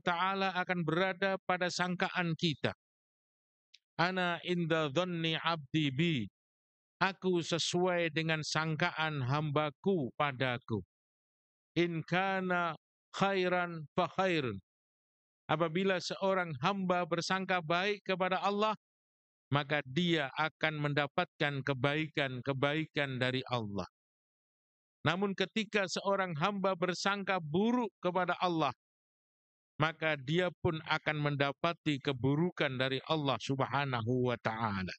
wa ta'ala akan berada pada sangkaan kita. Ana inda dhanni abdi bi. Aku sesuai dengan sangkaan hambaku padaku. In kana khairan fa khairun. Apabila seorang hamba bersangka baik kepada Allah, maka dia akan mendapatkan kebaikan-kebaikan dari Allah. Namun ketika seorang hamba bersangka buruk kepada Allah, maka dia pun akan mendapati keburukan dari Allah Subhanahu wa taala.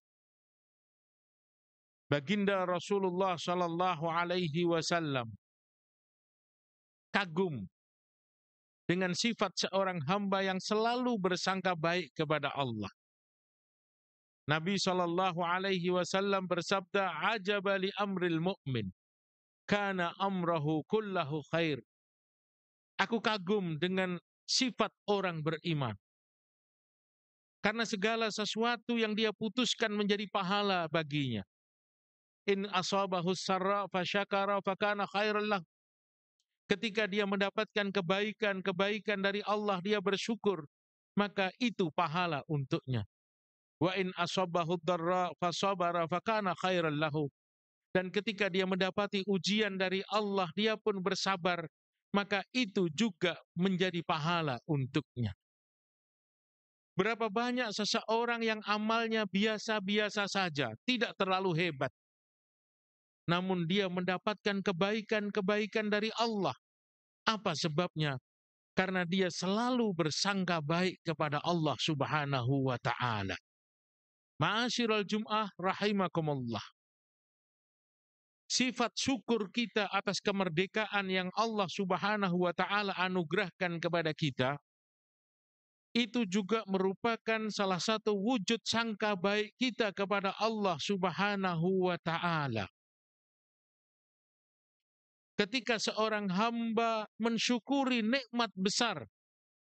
Baginda Rasulullah sallallahu alaihi wasallam kagum dengan sifat seorang hamba yang selalu bersangka baik kepada Allah. Nabi sallallahu alaihi wasallam bersabda, "Ajaba li amril mu'min, kana amrahu kullahu khair." Aku kagum dengan sifat orang beriman. Karena segala sesuatu yang dia putuskan menjadi pahala baginya. In asabahu sarra fasyakara fakana khairan lah. Ketika dia mendapatkan kebaikan-kebaikan dari Allah, dia bersyukur, maka itu pahala untuknya. Wa in asabahu dharra fasabara fakana khairan lahu. Dan ketika dia mendapati ujian dari Allah, dia pun bersabar, maka itu juga menjadi pahala untuknya. Berapa banyak seseorang yang amalnya biasa-biasa saja, tidak terlalu hebat, namun dia mendapatkan kebaikan-kebaikan dari Allah. Apa sebabnya? Karena dia selalu bersangka baik kepada Allah Subhanahu wa ta'ala. Ma'asyiral Jum'ah rahimakumullah. Sifat syukur kita atas kemerdekaan yang Allah Subhanahu wa ta'ala anugerahkan kepada kita, itu juga merupakan salah satu wujud sangka baik kita kepada Allah Subhanahu wa ta'ala. Ketika seorang hamba mensyukuri nikmat besar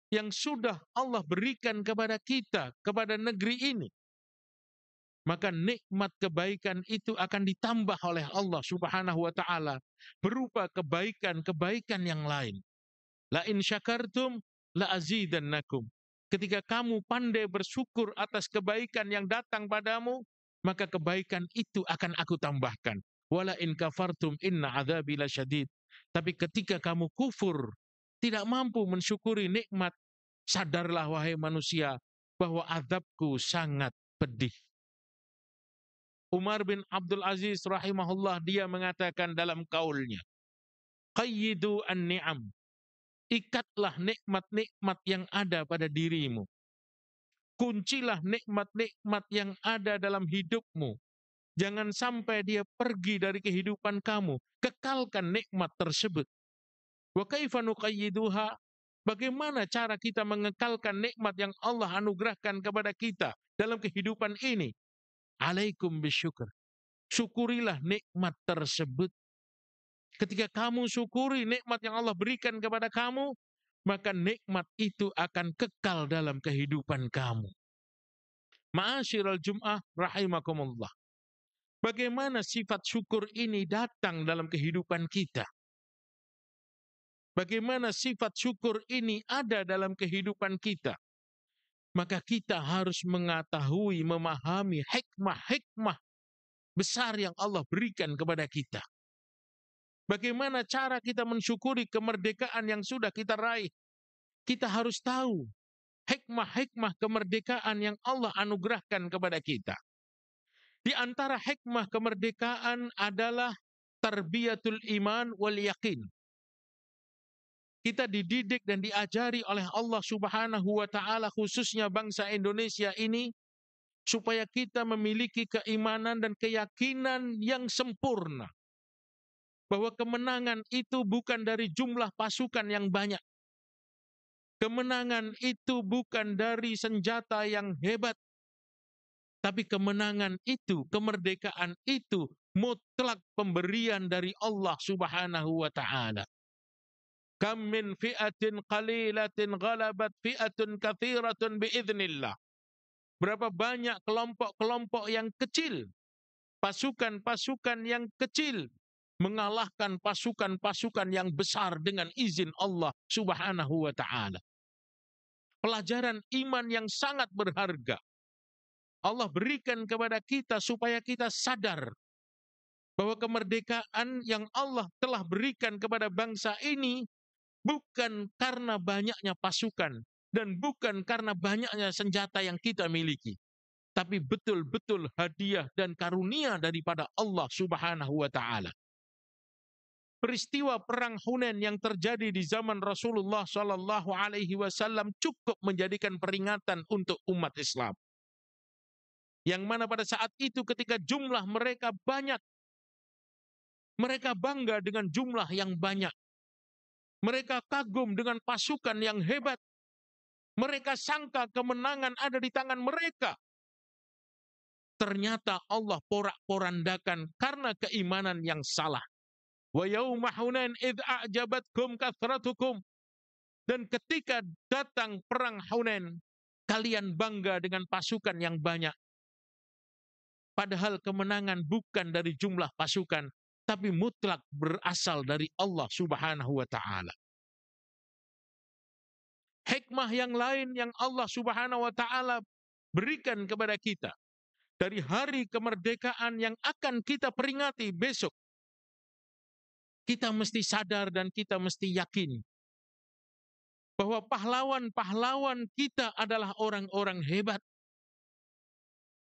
yang sudah Allah berikan kepada kita, kepada negeri ini, maka nikmat kebaikan itu akan ditambah oleh Allah Subhanahu wa ta'ala berupa kebaikan-kebaikan yang lain. La in syakartum la azidannakum. Ketika kamu pandai bersyukur atas kebaikan yang datang padamu, maka kebaikan itu akan aku tambahkan. Wala in kafartum inna adzabi lasyadid. Tapi ketika kamu kufur, tidak mampu mensyukuri nikmat, sadarlah wahai manusia bahwa azabku sangat pedih. Umar bin Abdul Aziz rahimahullah, dia mengatakan dalam kaulnya, qayyidu an-ni'am. Ikatlah nikmat-nikmat yang ada pada dirimu. Kuncilah nikmat-nikmat yang ada dalam hidupmu. Jangan sampai dia pergi dari kehidupan kamu. Kekalkan nikmat tersebut. Wa kaifa nuqayyiduha? Bagaimana cara kita mengekalkan nikmat yang Allah anugerahkan kepada kita dalam kehidupan ini? Alaikum bisyukur. Syukurilah nikmat tersebut. Ketika kamu syukuri nikmat yang Allah berikan kepada kamu, maka nikmat itu akan kekal dalam kehidupan kamu. Ma'asyiral Jum'ah rahimakumullah. Bagaimana sifat syukur ini datang dalam kehidupan kita? Bagaimana sifat syukur ini ada dalam kehidupan kita? Maka kita harus mengetahui, memahami hikmah-hikmah besar yang Allah berikan kepada kita. Bagaimana cara kita mensyukuri kemerdekaan yang sudah kita raih? Kita harus tahu hikmah-hikmah kemerdekaan yang Allah anugerahkan kepada kita. Di antara hikmah kemerdekaan adalah tarbiyatul iman wal yakin. Kita dididik dan diajari oleh Allah Subhanahu wa ta'ala, khususnya bangsa Indonesia ini, supaya kita memiliki keimanan dan keyakinan yang sempurna. Bahwa kemenangan itu bukan dari jumlah pasukan yang banyak. Kemenangan itu bukan dari senjata yang hebat. Tapi kemenangan itu, kemerdekaan itu mutlak pemberian dari Allah Subhanahu wa ta'ala. Kam min fi'atin qalilatin ghalabat fi'atun katsiratun biiznillah. Berapa banyak kelompok-kelompok yang kecil, pasukan-pasukan yang kecil mengalahkan pasukan-pasukan yang besar dengan izin Allah Subhanahu wa ta'ala. pelajaran iman yang sangat berharga. Allah berikan kepada kita supaya kita sadar bahwa kemerdekaan yang Allah telah berikan kepada bangsa ini bukan karena banyaknya pasukan dan bukan karena banyaknya senjata yang kita miliki, tapi betul-betul hadiah dan karunia daripada Allah Subhanahu wa taala. Peristiwa perang Hunain yang terjadi di zaman Rasulullah Shallallahu alaihi wasallam cukup menjadikan peringatan untuk umat Islam. Yang mana pada saat itu ketika jumlah mereka banyak, mereka bangga dengan jumlah yang banyak. Mereka kagum dengan pasukan yang hebat. Mereka sangka kemenangan ada di tangan mereka. Ternyata Allah porak-porandakan karena keimanan yang salah. Wa yauma Hunain idz a'jabatkum kathratukum. Dan ketika datang perang Hunain, kalian bangga dengan pasukan yang banyak. Padahal kemenangan bukan dari jumlah pasukan, tapi mutlak berasal dari Allah Subhanahu wa taala. Hikmah yang lain yang Allah Subhanahu wa taala berikan kepada kita dari hari kemerdekaan yang akan kita peringati besok. Kita mesti sadar dan kita mesti yakin bahwa pahlawan-pahlawan kita adalah orang-orang hebat.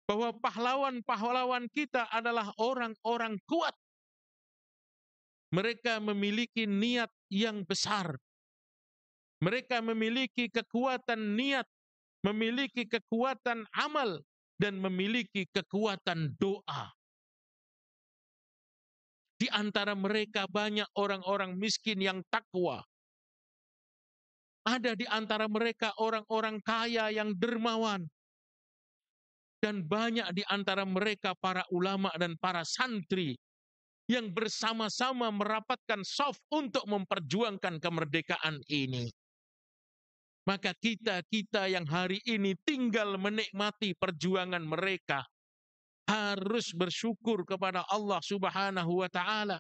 Bahwa pahlawan-pahlawan kita adalah orang-orang kuat. Mereka memiliki niat yang besar. Mereka memiliki kekuatan niat, memiliki kekuatan amal, dan memiliki kekuatan doa. Di antara mereka banyak orang-orang miskin yang takwa. Ada di antara mereka orang-orang kaya yang dermawan. Dan banyak di antara mereka para ulama dan para santri yang bersama-sama merapatkan shaf untuk memperjuangkan kemerdekaan ini. Maka kita yang hari ini tinggal menikmati perjuangan mereka harus bersyukur kepada Allah Subhanahu wa taala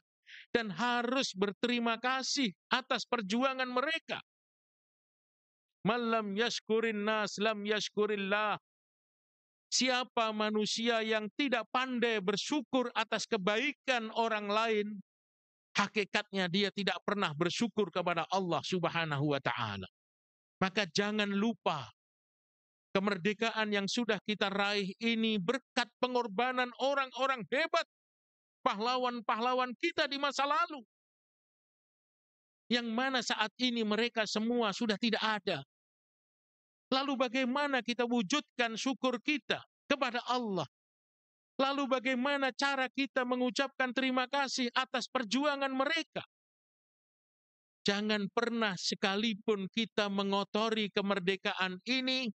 dan harus berterima kasih atas perjuangan mereka. Man lam yashkurin nas lam yashkurillah. Siapa manusia yang tidak pandai bersyukur atas kebaikan orang lain, hakikatnya dia tidak pernah bersyukur kepada Allah Subhanahu wa taala. Maka jangan lupa kemerdekaan yang sudah kita raih ini berkat pengorbanan orang-orang hebat, pahlawan-pahlawan kita di masa lalu. Yang mana saat ini mereka semua sudah tidak ada. Lalu bagaimana kita wujudkan syukur kita kepada Allah? Lalu bagaimana cara kita mengucapkan terima kasih atas perjuangan mereka? Jangan pernah sekalipun kita mengotori kemerdekaan ini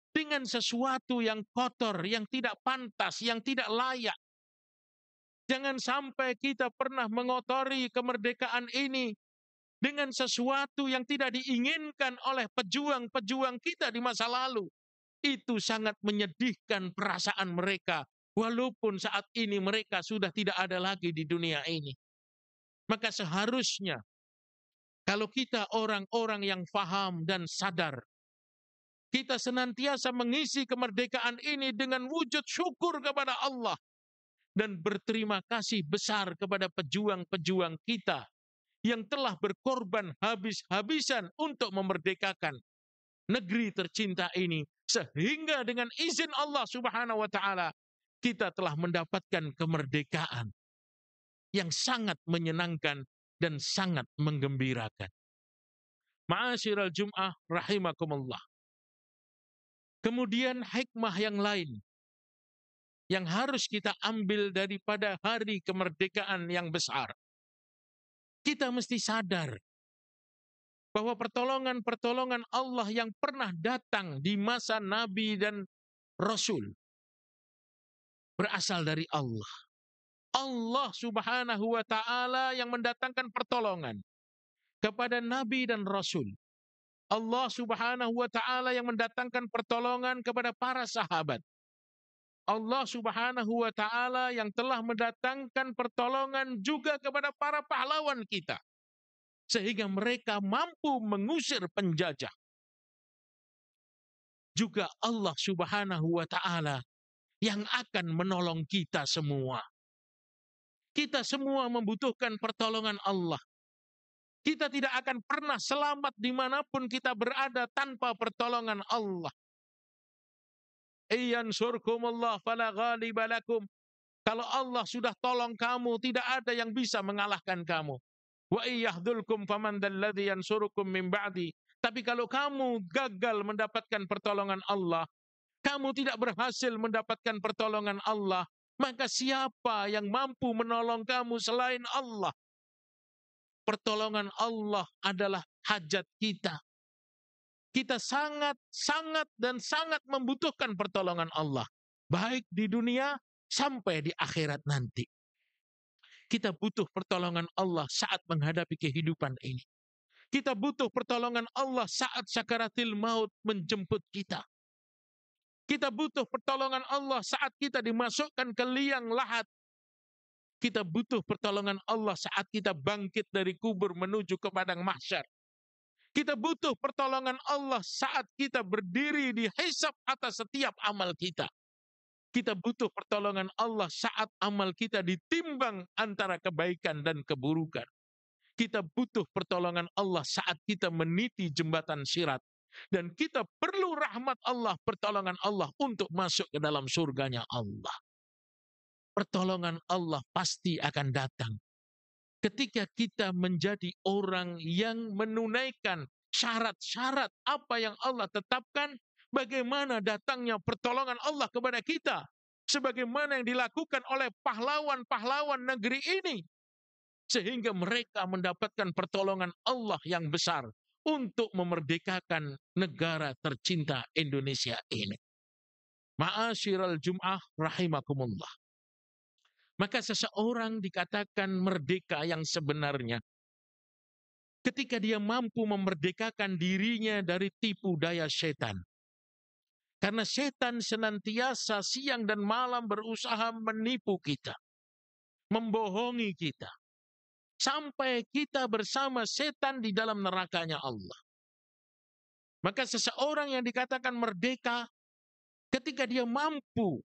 dengan sesuatu yang kotor, yang tidak pantas, yang tidak layak. Jangan sampai kita pernah mengotori kemerdekaan ini dengan sesuatu yang tidak diinginkan oleh pejuang-pejuang kita di masa lalu. Itu sangat menyedihkan perasaan mereka, walaupun saat ini mereka sudah tidak ada lagi di dunia ini. Maka seharusnya kalau kita orang-orang yang faham dan sadar, kita senantiasa mengisi kemerdekaan ini dengan wujud syukur kepada Allah dan berterima kasih besar kepada pejuang-pejuang kita yang telah berkorban habis-habisan untuk memerdekakan negeri tercinta ini, sehingga dengan izin Allah Subhanahu wa taala kita telah mendapatkan kemerdekaan yang sangat menyenangkan dan sangat menggembirakan. Ma'asyiral Jum'ah rahimakumullah. Kemudian hikmah yang lain yang harus kita ambil daripada hari kemerdekaan yang besar. Kita mesti sadar bahwa pertolongan-pertolongan Allah yang pernah datang di masa Nabi dan Rasul berasal dari Allah. Allah Subhanahu wa taala yang mendatangkan pertolongan kepada Nabi dan Rasul. Allah Subhanahu wa taala yang mendatangkan pertolongan kepada para sahabat. Allah Subhanahu wa taala yang telah mendatangkan pertolongan juga kepada para pahlawan kita, sehingga mereka mampu mengusir penjajah. juga Allah Subhanahu wa taala yang akan menolong kita semua. Kita semua membutuhkan pertolongan Allah. Kita tidak akan pernah selamat dimanapun kita berada tanpa pertolongan Allah. Iyansurkumullah fala ghaliba lakum. Kalau Allah sudah tolong kamu, tidak ada yang bisa mengalahkan kamu. Wa iyahdulkum faman dalladhi yansurukum min ba'di. Tapi kalau kamu gagal mendapatkan pertolongan Allah, kamu tidak berhasil mendapatkan pertolongan Allah, maka siapa yang mampu menolong kamu selain Allah? Pertolongan Allah adalah hajat kita. Kita sangat, sangat, dan sangat membutuhkan pertolongan Allah. Baik di dunia sampai di akhirat nanti. Kita butuh pertolongan Allah saat menghadapi kehidupan ini. Kita butuh pertolongan Allah saat sakaratil maut menjemput kita. Kita butuh pertolongan Allah saat kita dimasukkan ke liang lahat. Kita butuh pertolongan Allah saat kita bangkit dari kubur menuju ke padang mahsyar. Kita butuh pertolongan Allah saat kita berdiri di hisab atas setiap amal kita. Kita butuh pertolongan Allah saat amal kita ditimbang antara kebaikan dan keburukan. Kita butuh pertolongan Allah saat kita meniti jembatan sirat. Dan kita perlu rahmat Allah, pertolongan Allah untuk masuk ke dalam surganya Allah. Pertolongan Allah pasti akan datang ketika kita menjadi orang yang menunaikan syarat-syarat apa yang Allah tetapkan. Bagaimana datangnya pertolongan Allah kepada kita, sebagaimana yang dilakukan oleh pahlawan-pahlawan negeri ini, sehingga mereka mendapatkan pertolongan Allah yang besar untuk memerdekakan negara tercinta Indonesia ini. Ma'asyiral Jum'ah rahimakumullah. Maka seseorang dikatakan merdeka yang sebenarnya ketika dia mampu memerdekakan dirinya dari tipu daya setan. Karena setan senantiasa siang dan malam berusaha menipu kita, membohongi kita, sampai kita bersama setan di dalam nerakanya Allah. Maka seseorang yang dikatakan merdeka ketika dia mampu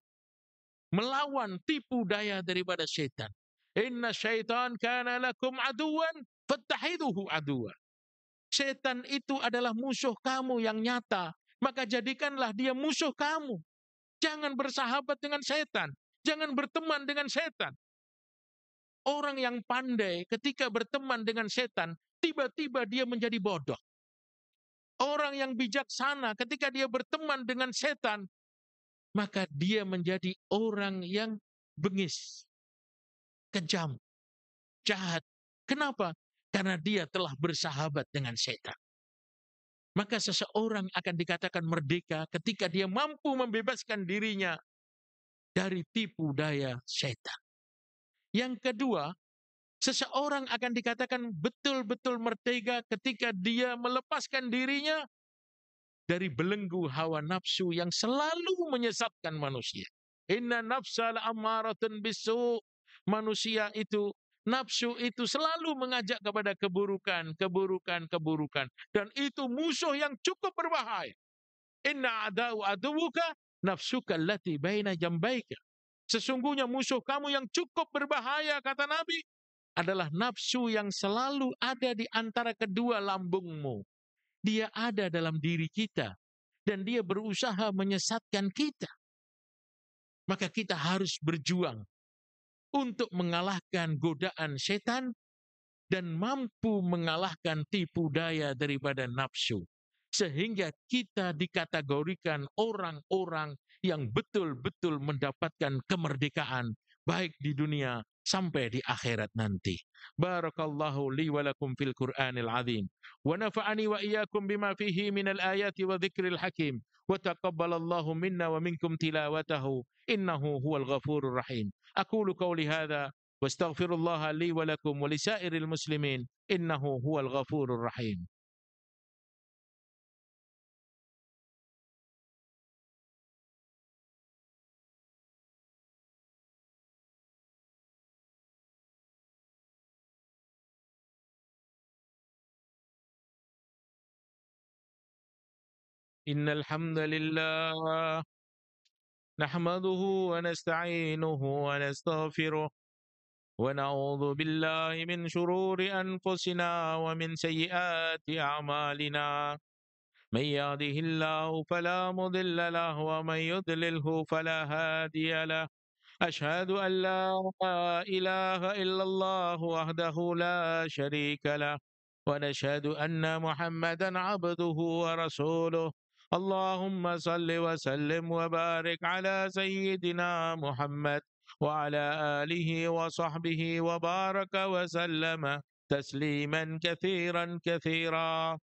melawan tipu daya daripada setan. Inna syaitan kana lakum aduwan fattahiduhu aduwan. Setan itu adalah musuh kamu yang nyata, maka jadikanlah dia musuh kamu. Jangan bersahabat dengan setan, jangan berteman dengan setan. Orang yang pandai ketika berteman dengan setan, tiba-tiba dia menjadi bodoh. Orang yang bijaksana ketika dia berteman dengan setan, maka dia menjadi orang yang bengis, kejam, jahat. Kenapa? Karena dia telah bersahabat dengan setan. Maka seseorang akan dikatakan merdeka ketika dia mampu membebaskan dirinya dari tipu daya setan. Yang kedua, seseorang akan dikatakan betul-betul merdeka ketika dia melepaskan dirinya dari belenggu hawa nafsu yang selalu menyesatkan manusia. Inna nafsa la'ammaratun bisu. Manusia itu, nafsu itu selalu mengajak kepada keburukan, keburukan, keburukan. Dan itu musuh yang cukup berbahaya. Inna adau aduwuka nafsuka allati baina jambaika. Sesungguhnya musuh kamu yang cukup berbahaya, kata Nabi, adalah nafsu yang selalu ada di antara kedua lambungmu. Dia ada dalam diri kita dan dia berusaha menyesatkan kita. Maka kita harus berjuang untuk mengalahkan godaan setan dan mampu mengalahkan tipu daya daripada nafsu. Sehingga kita dikategorikan orang-orang yang betul-betul mendapatkan kemerdekaan baik di dunia sampai di akhirat nanti. Barakallahu li wa lakum fil Qur'anil azim. Wa nafa'ani wa iyyakum bima fihi minal ayati wa dzikril hakim. Wa taqabbalallahu minna wa minkum tilawatahu. Innahu huwal ghafurur rahim. Aqulu qawli hadza wa astaghfirullah li wa lakum wa lisairil muslimin. Innahu huwal ghafurur rahim. إن الحمد لله نحمده ونستعينه ونستغفره ونعوذ بالله من شرور أنفسنا ومن سيئات أعمالنا من يهده الله فلا مضل له ومن يضلله فلا هادي له أشهد أن لا إله إلا الله وحده لا شريك له ونشهد أن محمدا عبده ورسوله اللهم صل وسلم وبارك على سيدنا محمد وعلى آله وصحبه وبارك وسلم تسليما كثيرا كثيرا.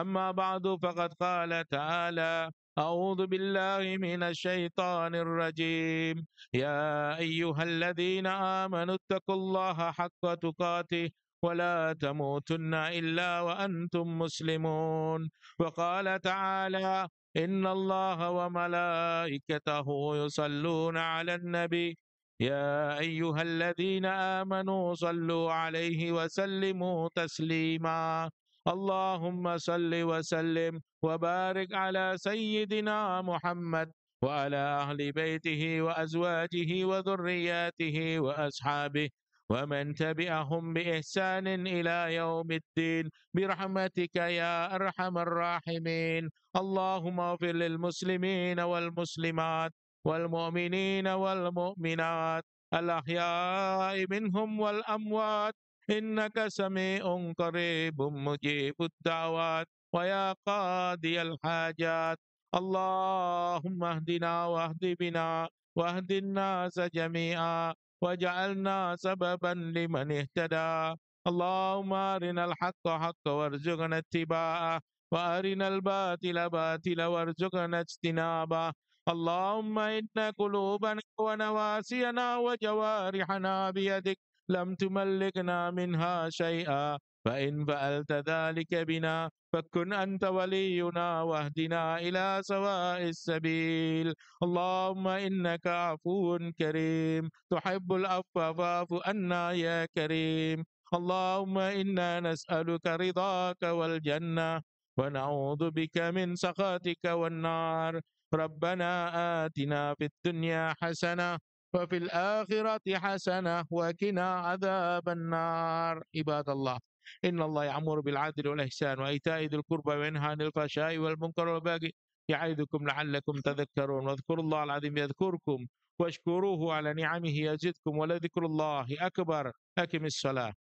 أما بعد فقد قال تعالى: أعوذ بالله من الشيطان الرجيم. يا أيها الذين آمنوا اتقوا الله حق تقاته ولا تموتن إلا وأنتم مسلمون. وقال تعالى: إن الله وملائكته يصلون على النبي يا أيها الذين آمنوا صلوا عليه وسلموا تسليما. اللهم صل وسلم وبارك على سيدنا محمد وعلى أهل بيته وأزواجه وذرياته وأصحابه ومن تبعهم بإحسان إلى يوم الدين برحمتك يا أرحم الراحمين. اللهم اغفر للمسلمين والمسلمات والمؤمنين والمؤمنات الأحياء منهم والأموات إنك سميع قريب مجيب الدعوات ويا قاضي الحاجات. اللهم اهدنا واهد بنا واهد الناس جميعا واجعلنا سببا لمن اهتدى. اللهم أرنا الحق حقا وارزقنا اتباعه وأرنا الباطل باطلا وارزقنا اجتنابه. اللهم إن قلوبنا ونواسينا وجوارحنا بيدك لم تملكنا منها شيئا فإن فعلت ذلك بنا فكن أنت ولينا واهدنا إلى سواء السبيل. اللهم إنك عفو كريم تحب العفو فاعف عنا يا كريم. اللهم إنا نسألك رضاك والجنة ونعوذ بك من سخطك والنار. ربنا آتنا في الدنيا حسنة وفي الآخرة حسنة وقنا عذاب النار. عباد الله إن الله يأمر بالعدل والإحسان وإيتاء ذي القربى وينهى عن الفحشاء والمنكر والبغي يعظكم لعلكم تذكرون. واذكروا الله العظيم يذكركم واشكروه على نعمه يزدكم ولذكر الله أكبر. أقم الصلاة.